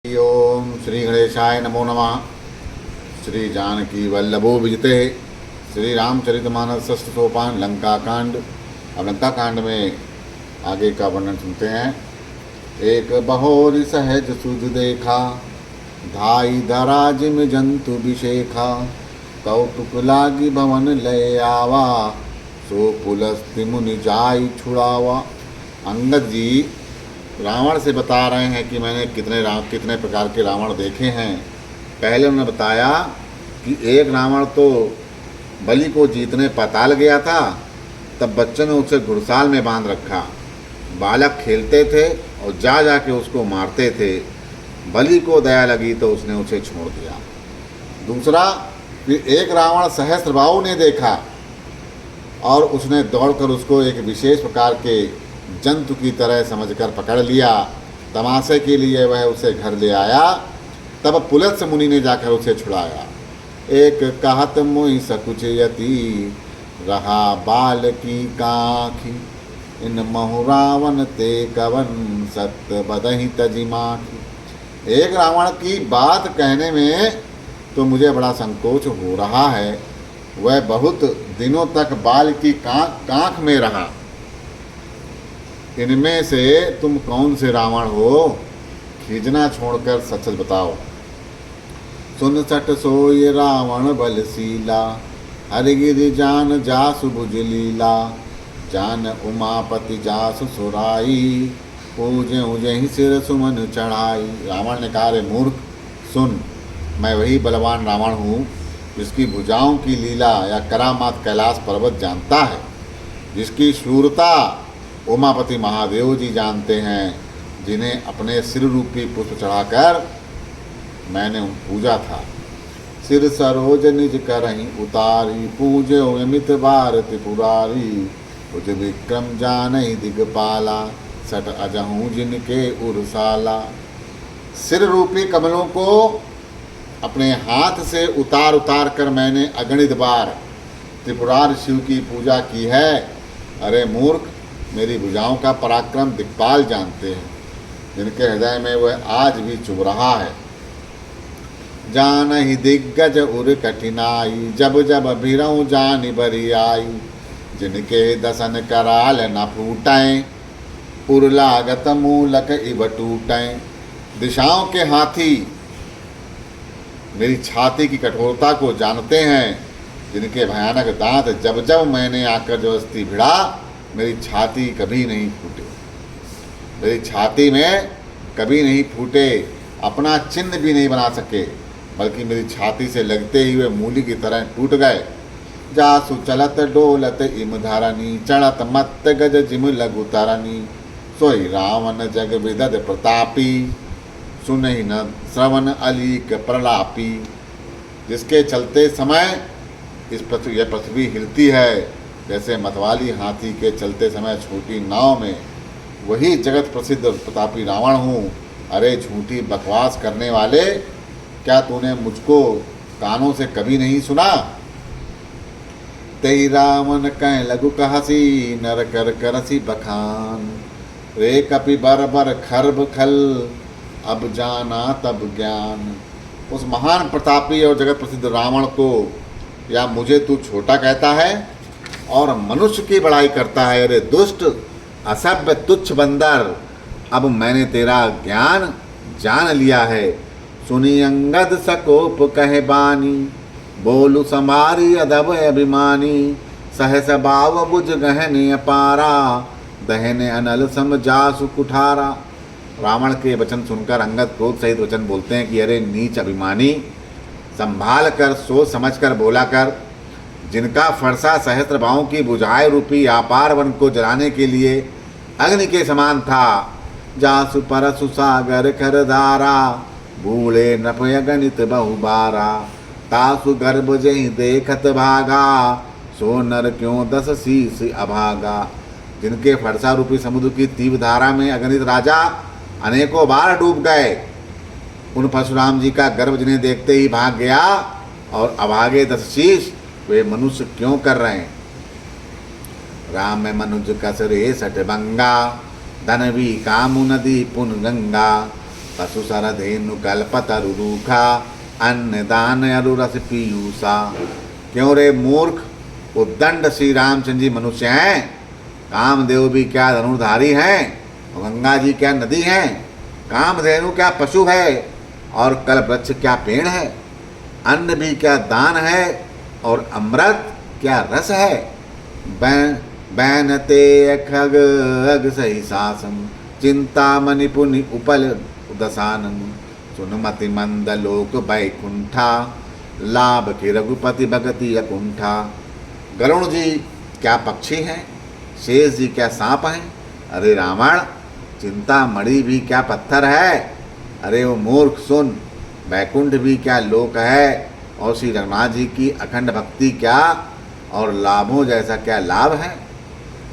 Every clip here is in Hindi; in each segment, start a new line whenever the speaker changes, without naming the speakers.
ओम श्री गणेशाय नमो नमः। श्री जानकी वल्लभो विजते। श्री रामचरितमानस षष्ठ सोपान लंका कांड। अब लंका कांड में आगे का वर्णन सुनते हैं। एक बहोर सहज सुध देखा, धाई धरा जिम जंतु विशेखा। कौतुक लागी भवन लय आवा, सो पुलस्ति मुनि जाई छुड़ावा। अंगद जी रावण से बता रहे हैं कि मैंने कितने प्रकार के रावण देखे हैं। पहले उन्होंने बताया कि एक रावण तो बलि को जीतने पाताल गया था, तब बच्चों ने उसे घुड़साल में बांध रखा। बालक खेलते थे और जा के उसको मारते थे। बलि को दया लगी तो उसने उसे छोड़ दिया। दूसरा, फिर एक रावण सहस्त्रबाहु ने देखा और उसने दौड़कर उसको एक विशेष प्रकार के जंतु की तरह समझकर पकड़ लिया। तमाशे के लिए वह उसे घर ले आया। तब पुलत्स्य मुनि ने जाकर उसे छुड़ाया। एक कहत मोहि सकुच यति, रहा बाल की काखी। इन महु रावण ते कवन, सत्य बदहि तजि माखी। एक रावण की बात कहने में तो मुझे बड़ा संकोच हो रहा है। वह बहुत दिनों तक बाल की कांख में रहा। इनमें से तुम कौन से रावण हो? खींचना छोड़कर सच सच बताओ। सुन सट सोय रावण बलशीला, हरिगिरि जान जासु भुज लीला। जान उमापति जासु सुराई, पूजे उजहि सिर सुमन चढ़ाई। रावण ने कहा, रे मूर्ख सुन, मैं वही बलवान रावण हूँ जिसकी भुजाओं की लीला या करामात कैलाश पर्वत जानता है, जिसकी शूरता उमापति महादेव जी जानते हैं, जिन्हें अपने सिर रूपी पुष्प चढ़ाकर मैंने पूजा था। सिर सरोज निज करहीं उतारी, पूजे अमित भारति पुरारी। उज विक्रम जानहि दिगपाला, सट अजहूँ जिनके उर्साला। सिर रूपी कमलों को अपने हाथ से उतार कर मैंने अगणित बार त्रिपुरार शिव की पूजा की है। अरे मूर्ख, मेरी भुजाओं का पराक्रम दिक्पाल जानते हैं, जिनके हृदय में वह आज भी चुभ रहा है। जानहि दिग्गज उर कठिनाई, जब जब भीरऊँ जानि बरी आई। जिनके दसन कराल न फूटें, उर लागत मूलक इव टूटें। दिशाओं के हाथी मेरी छाती की कठोरता को जानते हैं, जिनके भयानक दांत जब जब मैंने आकर जबरदस्ती भिड़ा, मेरी छाती कभी नहीं फूटे। मेरी छाती में कभी नहीं फूटे, अपना चिन्ह भी नहीं बना सके, बल्कि मेरी छाती से लगते ही वे मूली की तरह टूट गए। जासु चलत डोलत इम धरनी, चढ़त मत गज जिम लघु तरनी। सोई रावण जग विदद प्रतापी, सुनहि न श्रवण अलीक प्रलापी। जिसके चलते समय यह पृथ्वी हिलती है, जैसे मतवाली हाथी के चलते समय छोटी नाव में, वही जगत प्रसिद्ध प्रतापी रावण हूँ। अरे झूठी बकवास करने वाले, क्या तूने मुझको कानों से कभी नहीं सुना? तेई रावण कह लघु कहसी, नर कर करसी बखान। रे कपि बर खर्ब खल, अब जाना तब ज्ञान। उस महान प्रतापी और जगत प्रसिद्ध रावण को या मुझे तू छोटा कहता है और मनुष्य की बड़ाई करता है। अरे दुष्ट, असभ्य, तुच्छ बंदर, अब मैंने तेरा ज्ञान जान लिया है। सुनी अंगद सकोप कहे बानी, बोलु समारी अदब अभिमानी। सहस बाव बुझ गहन अपारा, दहने अनल सम जासु कुठारा। रावण के वचन सुनकर अंगद क्रोध सहित वचन बोलते हैं कि अरे नीच अभिमानी, संभाल कर सोच समझ कर बोला कर। जिनका फरसा सहस्त्र बाहों की बुझाए रूपी अपार वन को जलाने के लिए अग्नि के समान था। जासु परसु सागर कर धारा, भूले नपय गणित बहुबारा। तासु गर्भ जहि देखत भागा, सो नर क्यों दस शीस अभागा। जिनके फरसा रूपी समुद्र की तीव्र धारा में अगणित राजा अनेकों बार डूब गए, उन परशुराम जी का गर्भ जिन्हें देखते ही भाग गया, और अभागे 10 शीश वे मनुष्य क्यों कर रहे हैं? राम में मनुज कसरे सठ बंगा, धनवी कामु नदी पुन गंगा। पशु सरधेनु कल्पतरु रूखा अन्न दान अरुरस पीयूषा। क्यों रे मूर्ख, उद्दंड श्री रामचंद्र जी मनुष्य हैं, कामदेव भी क्या धनुर्धारी हैं, और गंगा जी क्या नदी हैं, कामधेनु क्या पशु है, और कल्पवृक्ष क्या पेड़ है, अन्न भी क्या दान है, और अमृत क्या रस है। बैनते खग अग सही शासन, चिंता मणि पुनि उपल दसानन। सुनमति मंद लोक बैकुंठा, लाभ के रघुपति भगति अकुंठा। गरुण जी क्या पक्षी हैं, शेष जी क्या सांप हैं। अरे रावण, चिंता मणि भी क्या पत्थर है। अरे वो मूर्ख सुन, बैकुंठ भी क्या लोक है, और श्री रघुनाथ जी की अखंड भक्ति क्या, और लाभों जैसा क्या लाभ है।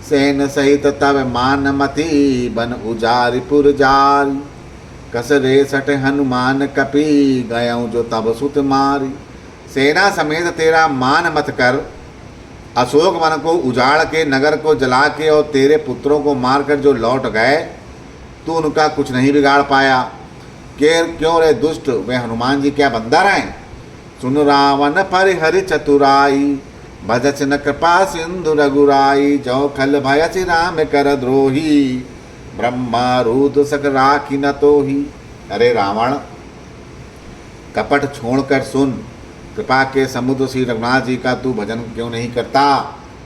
सेन सहित तब मानमति, बन उजारिपुर जारी। कसरे सट हनुमान कपि, गयऊँ जो तब सुत मारी। सेना समेत तेरा मान मत कर, अशोक वन को उजाड़ के, नगर को जला के, और तेरे पुत्रों को मारकर जो लौट गए, तू उनका कुछ नहीं बिगाड़ पाया। क्यों रे दुष्ट, वे हनुमान जी क्या बंदर हैं। सुन रावण परिहरि चतुराई, भजच न कृपा सिंधु रघुराई। जो खल भयच राम कर द्रोही, ब्रह्मा रुद्र सक राखी न तोही। अरे रावण, कपट छोड़कर सुन, कृपा के समुद्र श्री रघुनाथ जी का तू भजन क्यों नहीं करता।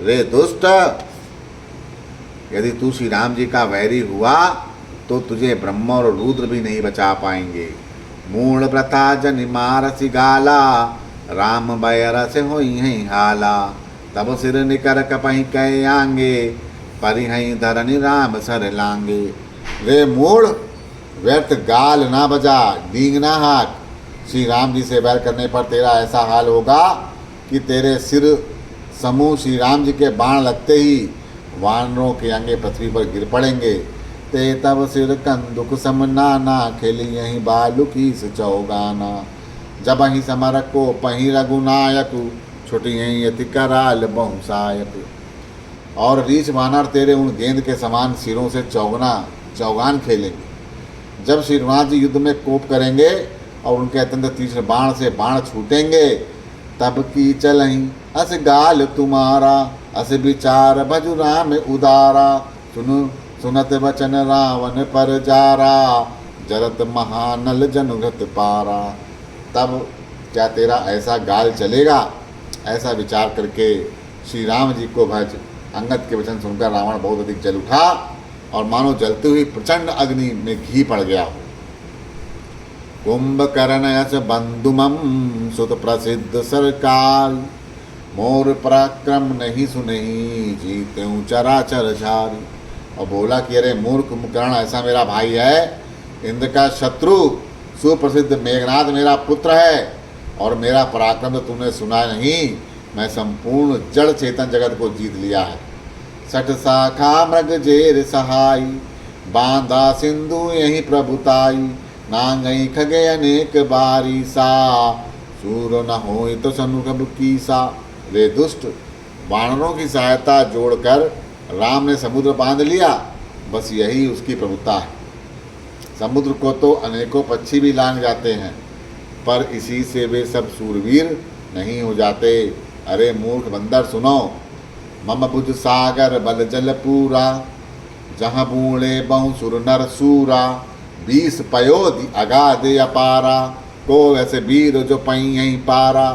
रे दुष्ट, यदि तू श्री राम जी का वैरी हुआ तो तुझे ब्रह्मा और रुद्र भी नहीं बचा पाएंगे। मूल व्रता जन मारसी गाला, राम बैर से होई हैं हाला। तब सिर निकर कपही कहे आंगे, परिहई धरनी राम सर लांगे। रे मूढ़, व्यर्थ गाल ना बजा, डींग ना हाक। श्री राम जी से बैर करने पर तेरा ऐसा हाल होगा कि तेरे सिर समूह श्री राम जी के बाण लगते ही वानरों के अंगे पृथ्वी पर गिर पड़ेंगे। ते तब सिर कंदुक समनाना, खेली यहीं बालू की चौगाना। जब ही समर को पही रघुनायक, छुटी यहीं यति कराल बहुसायक। और रीछ वानर तेरे उन गेंद के समान सिरों से चौगान खेलेंगे। जब श्री रघुनाथ जी युद्ध में कोप करेंगे और उनके अत्यंत तीक्ष्ण बाण से बाण छूटेंगे, तब की चलही अस गाल तुम्हारा, अस विचार भजु राम उदारा। सुनत वचन रावण पर जारा, जरत महानल जनुगत पारा। तब क्या तेरा ऐसा गाल चलेगा। ऐसा विचार करके श्री राम जी को भज। अंगद के वचन सुनकर रावण बहुत अधिक जल उठा, और मानो जलती हुई प्रचंड अग्नि में घी पड़ गया हो। कुंभकर्ण यश बंधुमम, सुत प्रसिद्ध सरकार। मोर पराक्रम नहीं सुनही, जीते चराचर झारी। और बोला कि अरे मूर्ख कुंभकर्ण, ऐसा मेरा भाई है, इंद्र का शत्रु सुप्रसिद्ध मेघनाद मेरा पुत्र है, और मेरा पराक्रम तो तूने सुना नहीं। मैं संपूर्ण जड़ चेतन जगत को जीत लिया है। सठ शाखा मृग जेर सहाई, बांधा सिंधु यही प्रभुताई। नांगई खगे अनेक बारी सा, सूर न हो तो सनुगब की सा। रे दुष्ट, वानरों की सहायता जोड़कर राम ने समुद्र बांध लिया, बस यही उसकी प्रभुता है। समुद्र को तो अनेकों पक्षी भी लांग जाते हैं, पर इसी से वे सब सूरवीर नहीं हो जाते। अरे मूर्ख बंदर सुनो, मम बुझ सागर बल जल पूरा, जहाँ बूढ़े बहु सुर नर सूरा। 20 पयोधि अगाध अपारा, को ऐसे वीर जो पई यहीं पारा।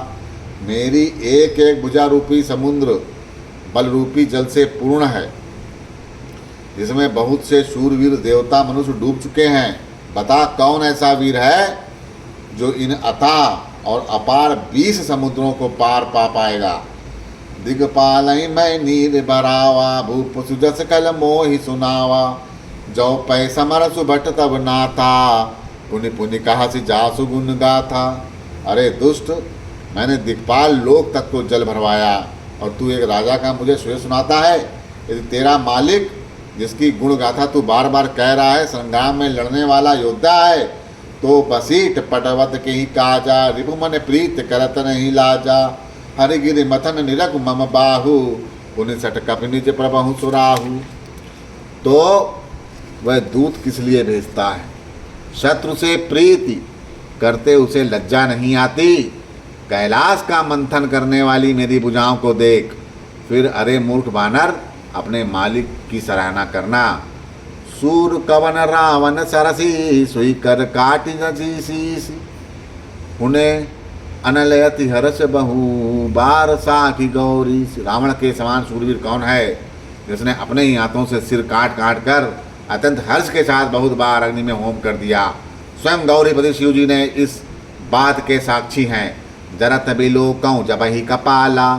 मेरी एक एक भुजा रूपी समुद्र बल रूपी जल से पूर्ण है, जिसमें बहुत से शूरवीर देवता मनुष्य डूब चुके हैं। बता कौन ऐसा वीर है जो इन अथाह और अपार 20 समुद्रों को पार पा पाएगा। दिगपालई मैं नीर बरावा, भूप सुजस कल मोहि सुनावा। जो पै समर सुभट तब नाथा, पुनि पुनि कहा सी जासु गुण गाथा। अरे दुष्ट, मैंने दिक्पाल लोक तक को जल भरवाया, और तू एक राजा का मुझे श्रेय सुनाता है। यदि तेरा मालिक, जिसकी गुण गाथा तू बार बार कह रहा है, संग्राम में लड़ने वाला योद्धा है, तो बसीठ पटवत के ही काजा। रिपुमन प्रीत करत नहीं लाजा, हरिगिरि मथन निरख मम बाहु। पुनि सट कपि निज प्रभु सुराहु। तो वह दूत किस लिए भेजता है, शत्रु से प्रीति करते उसे लज्जा नहीं आती। कैलाश का मंथन करने वाली मेरी भुजाओं को देख, फिर अरे मूर्ख बानर अपने मालिक की सराहना करना। सूर कवन रावण सरसी, सुई कर काटी शीश, उन्हें अनलयति हर्ष बहु, बार साखी गौरी। रावण के समान सूरवीर कौन है जिसने अपने ही हाथों से सिर काट काट कर अत्यंत हर्ष के साथ बहुत बार अग्नि में होम कर दिया। स्वयं गौरीपति शिव जी ने इस बात के साक्षी हैं। जरत बिलोकऊं जब ही कपाला,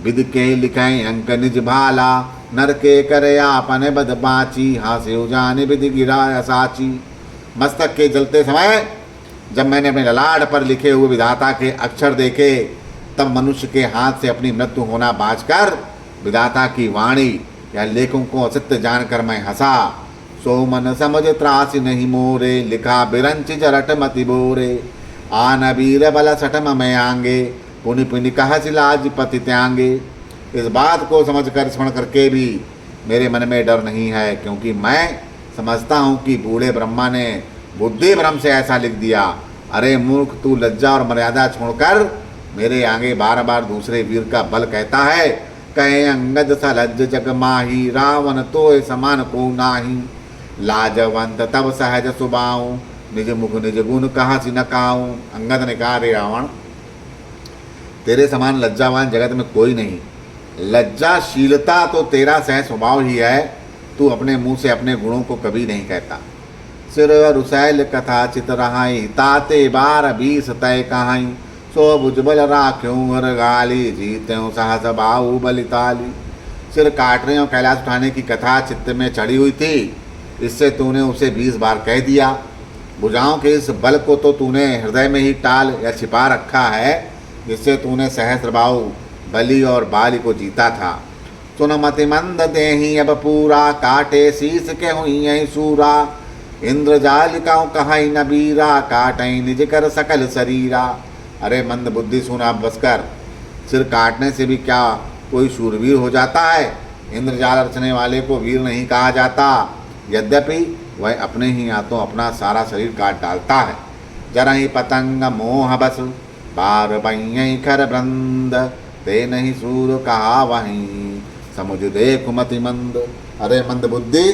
विद के लिखें अंक निज भाला। नर के करे आपने बद बाची, हासिव जाने विद गिराया साची। मस्तक के जलते समय जब मैंने अपने ललाट पर लिखे हुए विधाता के अक्षर देखे, तब मनुष्य के हाथ से अपनी मृत्यु होना बाँचकर विधाता की वाणी या लेखों को असत्य जानकर मैं हंसा। सो मन समझ त्रासी नहीं मोरे, लिखा बिरंच जरट मति बोरे। आन वीर बल सटम में आंगे, पुनि पुनि कह सिलाज पति त्यांगे। इस बात को समझकर स्मरण करके भी मेरे मन में डर नहीं है, क्योंकि मैं समझता हूँ कि बूढ़े ब्रह्मा ने बुद्धि भ्रम से ऐसा लिख दिया। अरे मूर्ख, तू लज्जा और मर्यादा छोड़कर मेरे आगे बार बार दूसरे वीर का बल कहता है। कहे अंगद सलज्ज जग माही, रावण तो समान को नाही। लाजवंत तब सहज सुबाऊं, निज मुख निज गुण कहा सी नकाऊं। अंगद ने कहा, रे रावण, तेरे समान लज्जावान जगत में कोई नहीं। लज्जाशीलता तो तेरा सह स्वभाव ही है, तू अपने मुंह से अपने गुणों को कभी नहीं कहता। सिर रुसैल कथा चित रहाई, ताते बार 20 तय कहाई। सो भुजबल राख्यों हर गाली, जीत्यों सहस बाहु बलिताली। सिर काटने और कैलाश उठाने की कथा चित्त में चढ़ी हुई थी, इससे तूने उसे 20 बार कह दिया। भुजाओं के इस बल को तो तूने हृदय में ही टाल या छिपा रखा है, जिससे तूने सहस्रबाहु बलि और बाली को जीता था। सुन मति मंद देही अब पूरा, काटे शीस के हुई यही सूरा। इंद्रजालिकाओं कहाई नबीरा, काटई निज कर सकल शरीरा। अरे मंद बुद्धि, सुन अब बस कर। सिर काटने से भी क्या कोई शूरवीर हो जाता है? इंद्रजाल रचने वाले को वीर नहीं कहा जाता, यद्यपि वह अपने ही हाथों अपना सारा शरीर काट डालता है। जरा ही पतंग मोह बस, बार बई खर वृंद। ते नहीं सूर कहा वहीं, समुझ देख मति मंद। अरे मंद बुद्धि,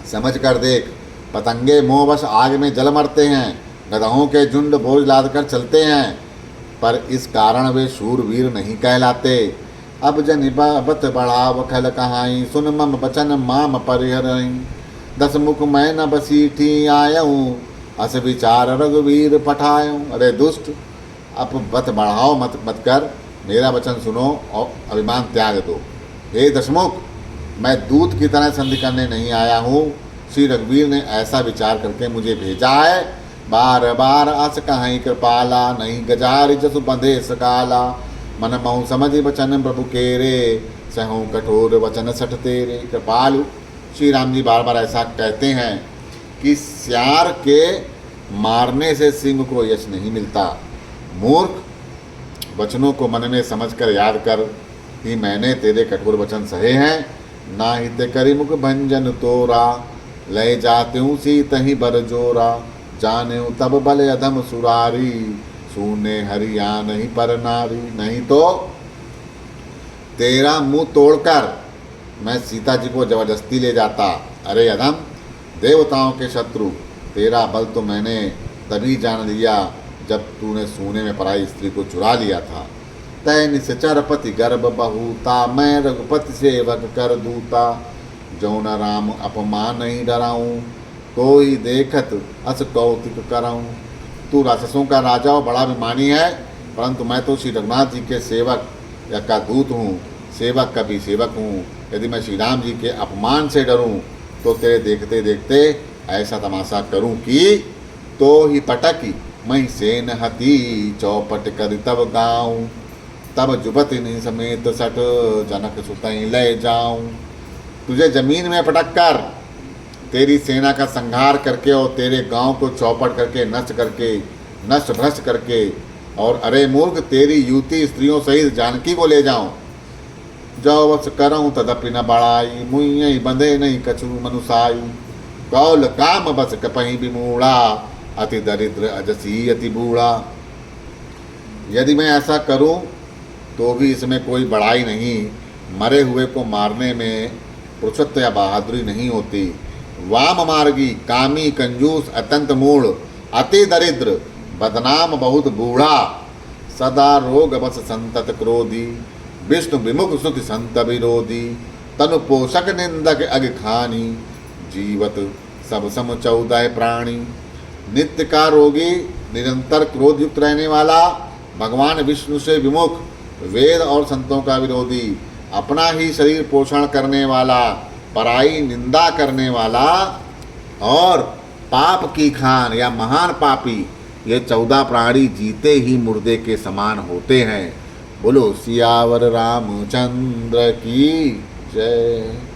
समझ कर देख, पतंगे मोहवश आग में जल मरते हैं, गधाओं के झुंड बोझ लाद कर चलते हैं, पर इस कारण वे शूरवीर नहीं कहलाते। अब जन बत बढ़ाव खल कहाई, सुन मम बचन माम परिहरई। 10 मुख मैं न बसीठी आयऊँ, अस विचार रघुवीर पठायूँ। अरे दुष्ट, अब बत बढ़ाओ मत कर, मेरा वचन सुनो और अभिमान त्याग दो। हे दशमुख, मैं दूत की तरह संधि करने नहीं आया हूँ। श्री रघुवीर ने ऐसा विचार करके मुझे भेजा है। बार बार अस कहीं कृपाला, नहीं गजारि जसु बंधे सकाला। मन महु समझ वचन प्रभु केरे, सहु कठोर वचन सठ तेरे। कृपालु श्री राम जी बार बार ऐसा कहते हैं कि सियार के मारने से सिंह को यश नहीं मिलता। मूर्ख, वचनों को मन में समझकर याद कर कि मैंने तेरे कठोर वचन सहे हैं। ना हित करी मुख भंजन तोरा, लय जात्यूं सीत ही बर जोरा। जाने तब बल अधम सुरारी, सूने हरिया नहीं पर नारी। नहीं तो तेरा मुंह तोड़कर मैं सीता जी को जबरदस्ती ले जाता। अरे अधम, देवताओं के शत्रु, तेरा बल तो मैंने तभी जान लिया जब तूने सोने में पराई स्त्री को चुरा लिया था। तय निश्चर पति गर्भ बहुता, मैं रघुपति सेवक कर दूता। जो न राम अपमान नहीं डराऊं, तो ही देखत अस कौतिक कराऊं। तू राक्षसों का राजा और बड़ा अभिमानी है, परंतु मैं तो श्री रघुनाथ जी के सेवक या का दूत हूँ, सेवक का भी सेवक हूँ। यदि मैं श्री राम जी के अपमान से डरूं, तो तेरे देखते देखते ऐसा तमाशा करूं कि तो ही पटकी मैं सेन हती, चौपट कर तब गाऊं। तब जुबत इन समेत सट, जनक सुतई ले जाऊं। तुझे जमीन में पटक कर तेरी सेना का संहार करके और तेरे गांव को चौपट करके नष्ट भ्रष्ट करके, और अरे मूर्ख, तेरी युवती स्त्रियों सहित जानकी को ले जाऊं। जो वत्स करऊँ तदपि न बड़ाई, मुई बंधे नहीं कछु मनुसाई। कौल काम बस कपहीं विमूढ़ा, अति दरिद्र अजसी अति बूढ़ा। यदि मैं ऐसा करूं तो भी इसमें कोई बड़ाई नहीं, मरे हुए को मारने में पुरुषत्व या बहादुरी नहीं होती। वाम मार्गी कामी कंजूस अत्यंत मूढ़, अति दरिद्र बदनाम बहुत बूढ़ा, सदा रोग बस संतत क्रोधी, विष्णु विमुख सुति संत विरोधी, तनु पोषक निंदक अग खानी, जीवत सब सम 14 प्राणी। नित्य का रोगी, निरंतर क्रोध युक्त रहने वाला, भगवान विष्णु से विमुख, वेद और संतों का विरोधी, अपना ही शरीर पोषण करने वाला, पराई निंदा करने वाला और पाप की खान या महान पापी, ये 14 प्राणी जीते ही मुर्दे के समान होते हैं। बोलो सियावर रामचंद्र की जय।